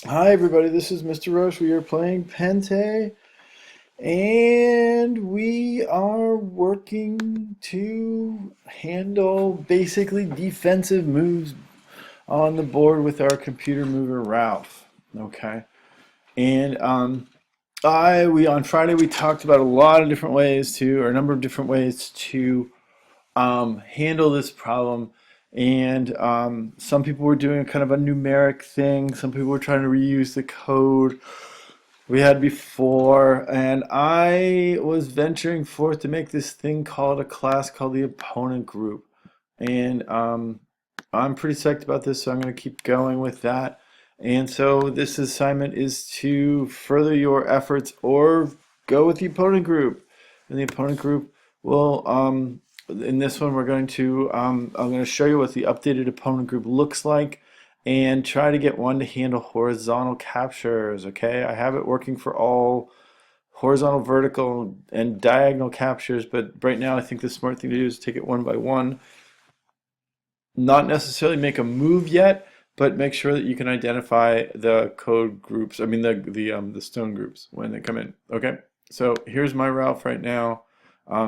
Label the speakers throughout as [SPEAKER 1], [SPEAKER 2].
[SPEAKER 1] Hi everybody, this is Mr. Roche. We are playing Pente and we are working to handle basically defensive moves on the board with our computer mover Ralph. Okay. And we on Friday we talked about a lot of different ways to, or a number of different ways to handle this problem. And some people were doing kind of a numeric thing. Some people were trying to reuse the code we had before. And I was venturing forth to make this thing called a class called the opponent group. And I'm pretty psyched about this, so I'm going to keep going with that. And so this assignment is to further your efforts or go with the opponent group. And the opponent group will in this one, I'm going to show you what the updated opponent group looks like and try to get one to handle horizontal captures. Okay, I have it working for all horizontal, vertical, and diagonal captures, but right now I think the smart thing to do is take it one by one. Not necessarily make a move yet, but make sure that you can identify the code groups. I mean the stone groups when they come in. Okay, so here's my Ralph right now.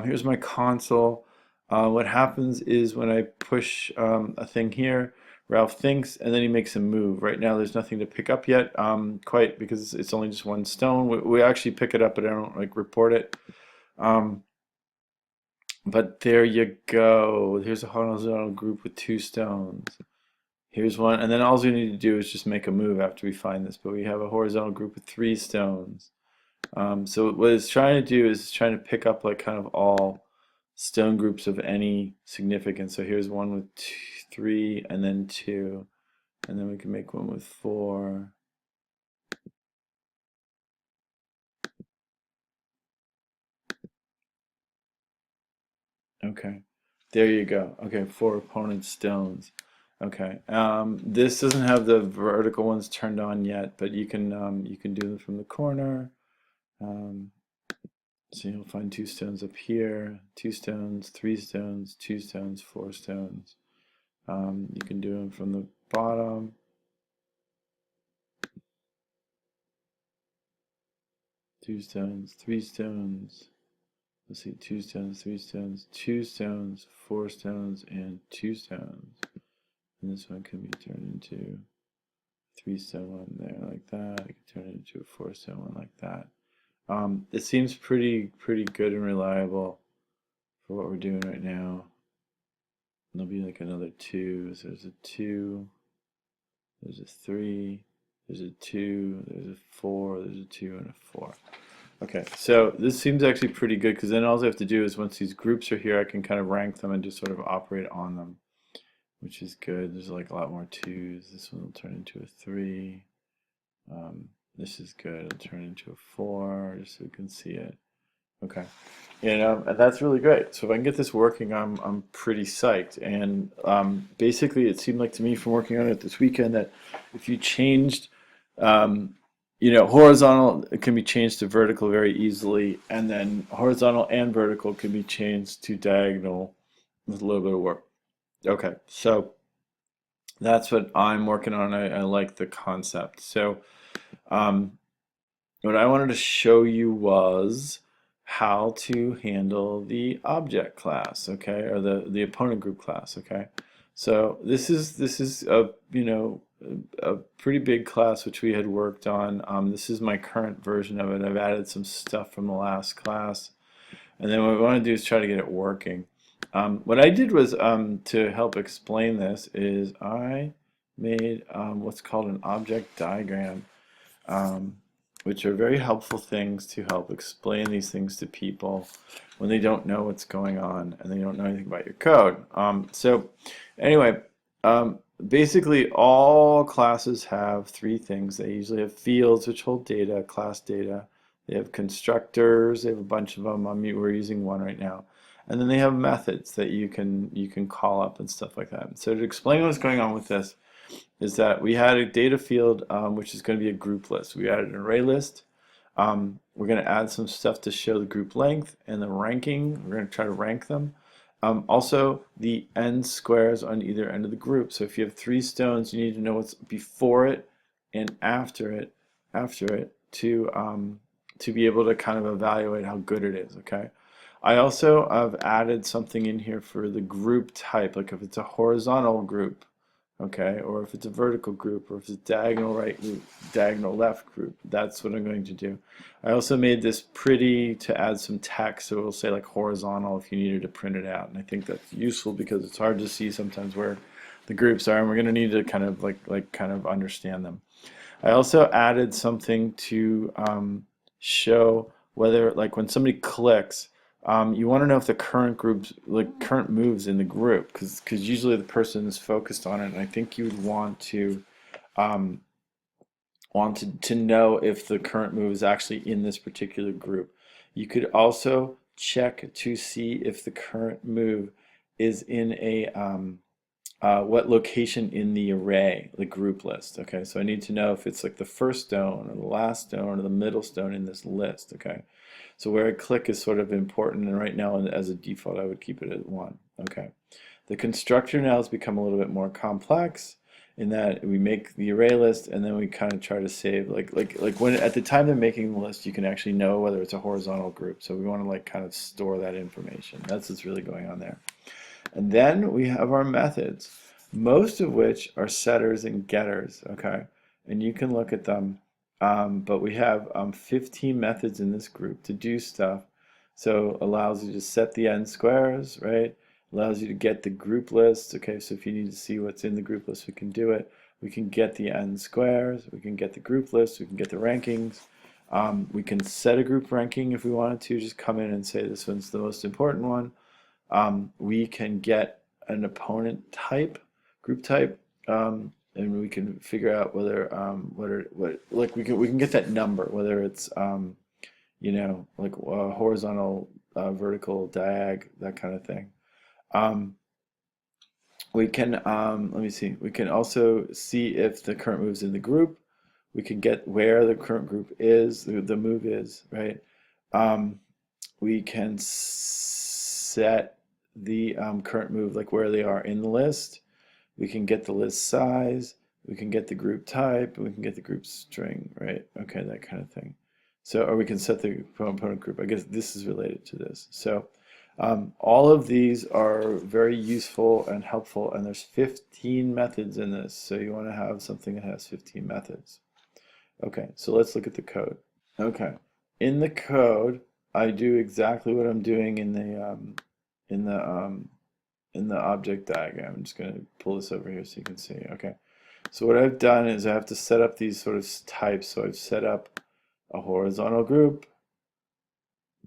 [SPEAKER 1] Here's my console. What happens is when I push a thing here, Ralph thinks, and then he makes a move. Right now, there's nothing to pick up yet, quite because it's only just one stone. We actually pick it up, but I don't like report it. Um, but there you go. Here's a horizontal group with two stones. Here's one, and then all we need to do is just make a move after we find this. But we have a horizontal group with three stones. So what it's trying to do is trying to pick up like kind of all stone groups of any significance. So here's one with two, three, and then two, and then we can make one with four. Okay, there you go. Okay, four opponent stones. Okay, this doesn't have the vertical ones turned on yet, but you can do them from the corner. Um, so you'll find two stones up here, two stones, three stones, two stones, four stones. You can do them from the bottom. Two stones, three stones. Let's see, two stones, three stones, two stones, four stones, and two stones. And this one can be turned into a three stone one there like that. I can turn it into a four stone one like that. It seems pretty good and reliable for what we're doing right now. And there'll be like another two. So there's a two, there's a three, there's a two, there's a four, there's a two, and a four. Okay, so this seems actually pretty good because then all I have to do is once these groups are here, I can kind of rank them and just sort of operate on them, which is good. There's like a lot more twos. This one will turn into a three. This is good. It'll turn into a four, just so we can see it. Okay, and that's really great. So if I can get this working, I'm pretty psyched. And basically, it seemed like to me from working on it this weekend that if you changed um, horizontal it can be changed to vertical very easily, and then horizontal and vertical can be changed to diagonal with a little bit of work. Okay, so that's what I'm working on. I like the concept. So um, what I wanted to show you was how to handle the object class, okay, or the opponent group class, okay. So this is a a pretty big class which we had worked on. This is my current version of it. I've added some stuff from the last class, and then what we want to do is try to get it working. What I did was to help explain this is I made what's called an object diagram. Um, which are very helpful things to help explain these things to people when they don't know what's going on and they don't know anything about your code. So anyway, basically all classes have three things. They usually have fields which hold data, class data. They have constructors. They have a bunch of them. We're using one right now. And then they have methods that you can call up and stuff like that. So to explain what's going on with this, is that we had a data field which is going to be a group list. We added an array list. We're going to add some stuff to show the group length and the ranking. We're going to try to rank them. Also, the n squares on either end of the group. So if you have three stones, you need to know what's before it and after it to be able to kind of evaluate how good it is, okay? I also have added something in here for the group type, like if it's a horizontal group, okay, or if it's a vertical group, or if it's diagonal right group, diagonal left group. That's what I'm going to do. I also made this pretty to add some text, so it'll say like horizontal if you needed to print it out, and I think that's useful because it's hard to see sometimes where the groups are, and we're going to need to kind of kind of understand them. I also added something to show whether, like, when somebody clicks, you want to know if the current groups, like current moves in the group, because usually the person is focused on it, and I think you would um, to know if the current move is actually in this particular group. You could also check to see if the current move is in a what location in the array, the group list. Okay, so I need to know if it's like the first stone or the last stone or the middle stone in this list. Okay, so where I click is sort of important, and right now as a default I would keep it at 1. Okay, the constructor now has become a little bit more complex in that we make the array list and then we kind of try to save like when at the time they're making the list you can actually know whether it's a horizontal group, so we want to like kind of store that information. That's what's really going on there. And then we have our methods, most of which are setters and getters, okay? And you can look at them, but we have 15 methods in this group to do stuff. So allows you to set the n squares, right? Allows you to get the group list, okay? So if you need to see what's in the group list, we can do it. We can get the n squares, we can get the group list, we can get the rankings. We can set a group ranking if we wanted to, just come in and say this one's the most important one. We can get an opponent type, group type, and we can figure out whether like we can get that number, whether it's you know, like horizontal, vertical, diag, that kind of thing. We can let me see. We can also see if the current move's in the group. We can get where the current group is, the move is, right? We can set the current move, like where they are in the list. We can get the list size. We can get the group type. We can get the group string, right? Okay, that kind of thing. So, or we can set the opponent group. I guess this is related to this. So, all of these are very useful and helpful, and there's 15 methods in this. So you want to have something that has 15 methods. Okay, so let's look at the code. Okay, in the code, I do exactly what I'm doing in the object diagram. I'm just going to pull this over here so you can see. Okay, so what I've done is I have to set up these sort of types. So I've set up a horizontal group,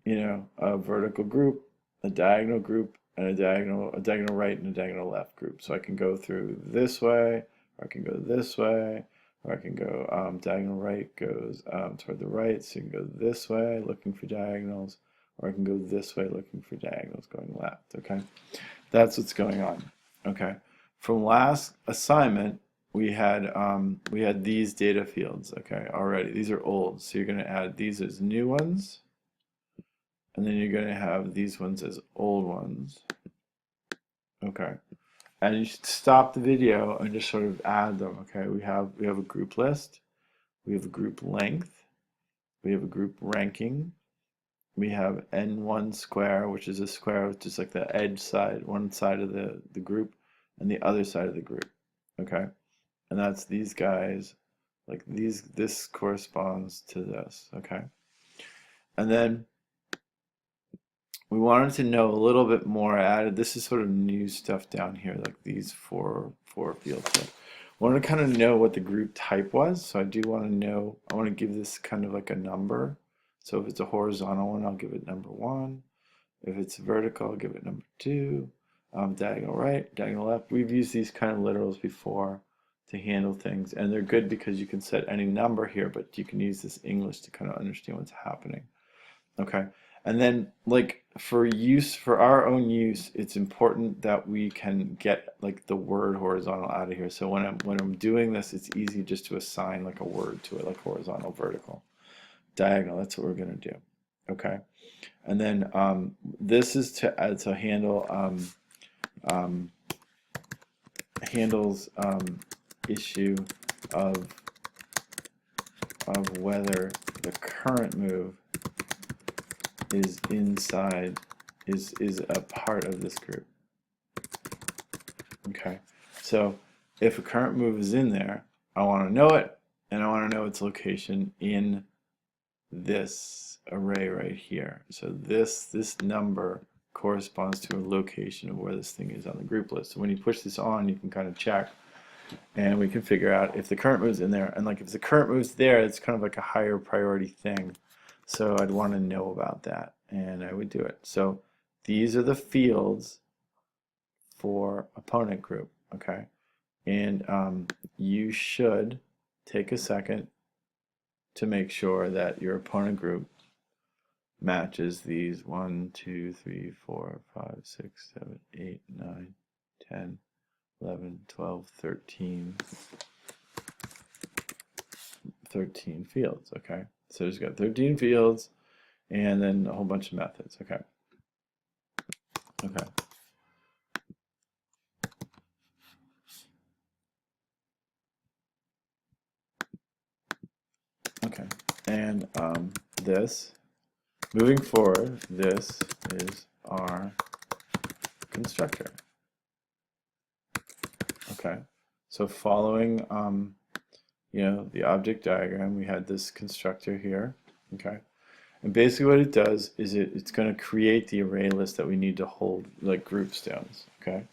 [SPEAKER 1] you know, a vertical group, a diagonal group, and a diagonal right and a diagonal left group. So I can go through this way, or I can go this way, or I can go diagonal right goes toward the right, so you can go this way looking for diagonals, or I can go this way looking for diagonals going left. Okay, that's what's going on. Okay, from last assignment we had these data fields. Okay, already these are old, so you're going to add these as new ones, and then you're going to have these ones as old ones. Okay, and you should stop the video and just sort of add them. Okay, we have a group list, we have a group length, we have a group ranking, we have n1 square, which is a square with just like the edge side, one side of the group, and the other side of the group. Okay, and that's these guys, like these. This corresponds to this. Okay, and then we wanted to know a little bit more. I added, this is sort of new stuff down here, like these four fields. So I wanted to kind of know what the group type was. So I do want to know, I want to give this kind of like a number. So if it's a horizontal one, I'll give it number 1. If it's vertical, I'll give it number 2. Diagonal right, diagonal left. We've used these kind of literals before to handle things, and they're good because you can set any number here, but you can use this English to kind of understand what's happening. Okay, and then like for our own use, it's important that we can get like the word horizontal out of here. So when I'm doing this, it's easy just to assign like a word to it, like horizontal, vertical, diagonal. That's what we're gonna do. Okay, and then this is to handle handles issue of of whether the current move is inside, is a part of this group. Okay, so if a current move is in there, I want to know it, and I want to know its location in this array right here. So this number corresponds to a location of where this thing is on the group list. So when you push this on, you can kind of check, and we can figure out if the current move's in there. And like if the current move's there, it's kind of like a higher priority thing. So I'd want to know about that, and I would do it. So these are the fields for opponent group, okay? And you should take a second to make sure that your opponent group matches these 1, 2, 3, 4, 5, 6, 7, 8, 9, 10, 11, 12, 13 fields, okay? So there's got 13 fields and then a whole bunch of methods, okay? Okay. Okay, and this, moving forward, this is our constructor. Okay, so following, you know, the object diagram, we had this constructor here. Okay, and basically what it does is it's going to create the array list that we need to hold like group stones. Okay,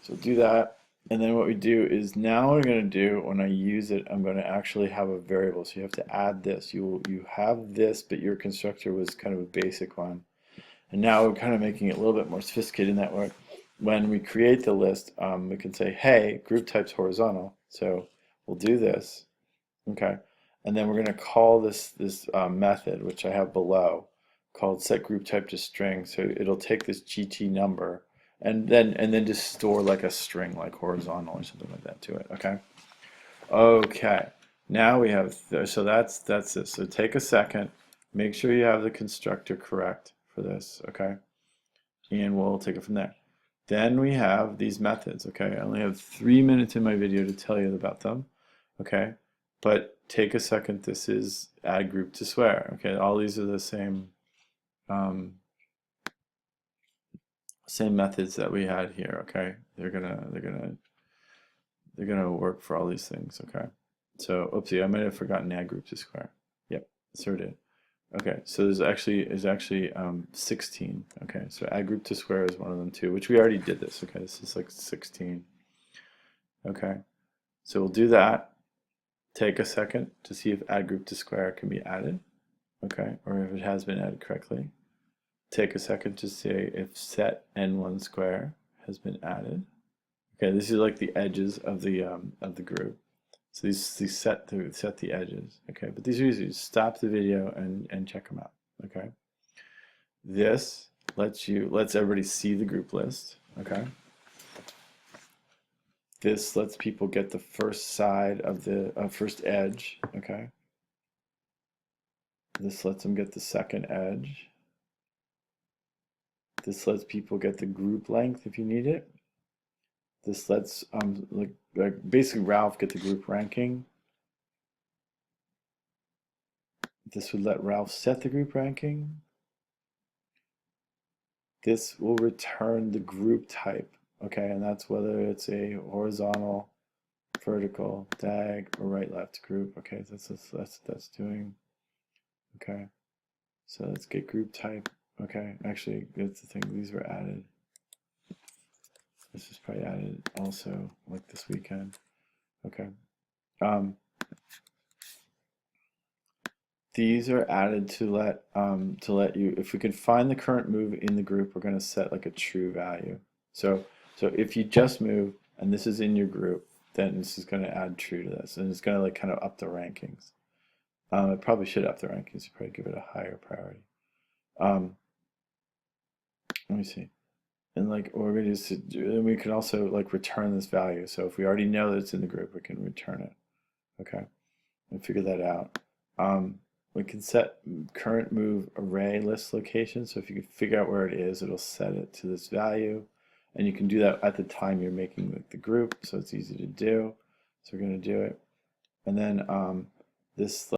[SPEAKER 1] so do that. And then what we do is now what I'm going to do when I use it, I'm going to actually have a variable. So you have to add this. You have this, but your constructor was kind of a basic one. And now we're kind of making it a little bit more sophisticated in that way. When we create the list, we can say, hey, group type's horizontal. So we'll do this. Okay. And then we're going to call this method, which I have below, called set group type to string. So it'll take this GT number and then just store like a string, like horizontal or something like that to it. Okay. Okay. Now we have so that's this. So take a second, make sure you have the constructor correct for this. Okay. And we'll take it from there. Then we have these methods. Okay. I only have 3 minutes in my video to tell you about them. Okay. But take a second. This is add group to swear. Okay. All these are the same. Same methods that we had here, okay? They're gonna work for all these things, okay? So, oopsie, I might have forgotten add group to square. Yep, sure did. Okay, so there's actually 16. Okay, so add group to square is one of them too, which we already did this. Okay, this is like 16. Okay, so we'll do that. Take a second to see if add group to square can be added. Okay, or if it has been added correctly. Take a second to say if set n1 square has been added. Okay, this is like the edges of the group. So these set the edges. Okay, but these are easy. Stop the video and check them out. Okay. This lets everybody see the group list. Okay. This lets people get the first side of the first edge. Okay. This lets them get the second edge. This lets people get the group length if you need it. This lets like basically Ralph get the group ranking. This would let Ralph set the group ranking. This will return the group type, okay, and that's whether it's a horizontal, vertical, diag, or right-left group. Okay, that's doing. Okay, so let's get group type. Okay, actually, that's the thing. These were added. This was probably added also like this weekend. Okay. These are added to let you, if we can find the current move in the group, we're going to set like a true value. So if you just move and this is in your group, then this is going to add true to this, and it's going to like kind of up the rankings. It probably should up the rankings. You probably give it a higher priority. Let me see. And like what we're going to do, and we can also like return this value. So if we already know that it's in the group, we can return it. Okay, and figure that out. We can set current move array list location. So if you can figure out where it is, it'll set it to this value. And you can do that at the time you're making the group. So it's easy to do. So we're going to do it. And then this